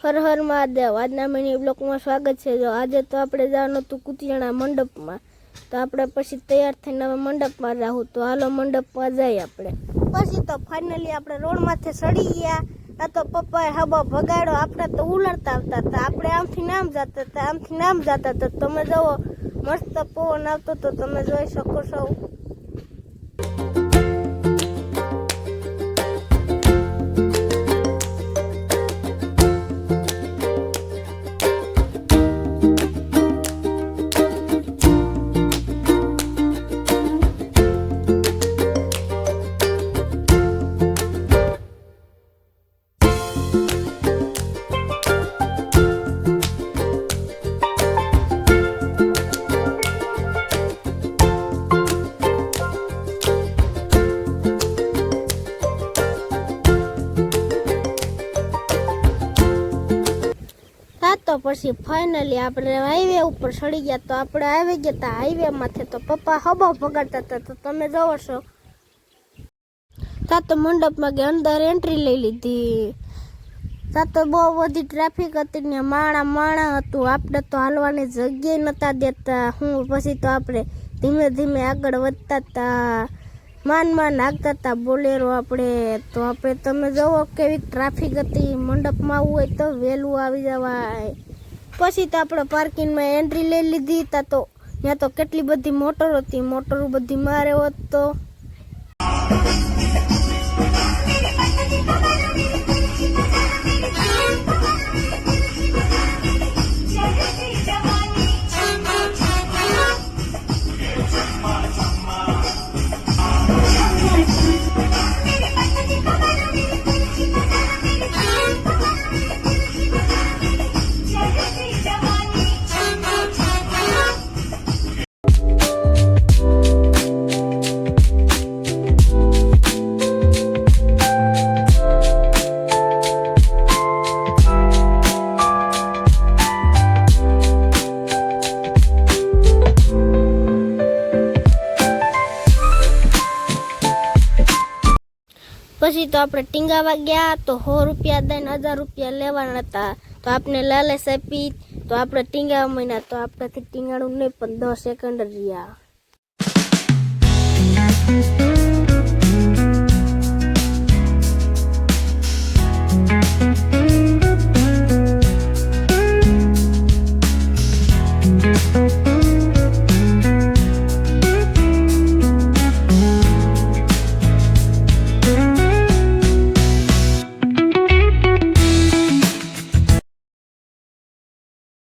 હર હર મહાદેવ। આજના મિની બ્લોગમાં સ્વાગત છે। જો આજે તો આપણે જવાનું હતું કુતિયાણા મંડપમાં, તો આપણે પછી તૈયાર થઈને હવે મંડપમાં જાવું। તો હાલો મંડપમાં જઈએ આપણે। પછી તો ફાઇનલી આપણે રોડમાંથી સડી ગયા। આ તો પપ્પાએ હબા ભગાડ્યો, આપણે તો ઉલળતા આવતા હતા। આપણે આમથી નામ જતા હતા, આમથી નામ જતા હતા। તમે જુઓ મસ્ત પવન આવતો તો તમે જોઈ શકો છો। તો પછી ફાઇનલી આપણે હાઈવે ઉપર ચડી ગયા। તો આપણે આવી ગયા હતા હાઈવે માંથી। તો પપ્પા હબા ભગાડતા હતા, તો તમે જોવો છો। તા તો મંડપમાં ગયા, અંદર એન્ટ્રી લઈ લીધી। તા તો બહુ બધી ટ્રાફિક હતી ને માણા હતું। આપણે તો હાલવાની જગ્યાએ નતા દેતા। પછી તો આપણે ધીમે ધીમે આગળ વધતા હતા, માન હાંકતા હતા બોલેરો આપણે। તો આપણે તમે જોવો કેવી ટ્રાફિક હતી। મંડપમાં આવવું હોય તો વહેલું આવી જવાય। પછી તો આપણે પાર્કિંગમાં એન્ટ્રી લઈ લીધી। ત્યાં તો કેટલી બધી મોટરો હતી, મોટરો બધી મારે હોત તો પછી તો આપણે ટીંગાવા ગયા। તો 100 રૂપિયા દઈને 1000 રૂપિયા લેવાના હતા। તો આપણે લાલચ આપી, તો આપણે ટીંગાવા માંડ્યા। તો આપણેથી ટીંગાણું નહીં, પણ 10 સેકન્ડ રહ્યા।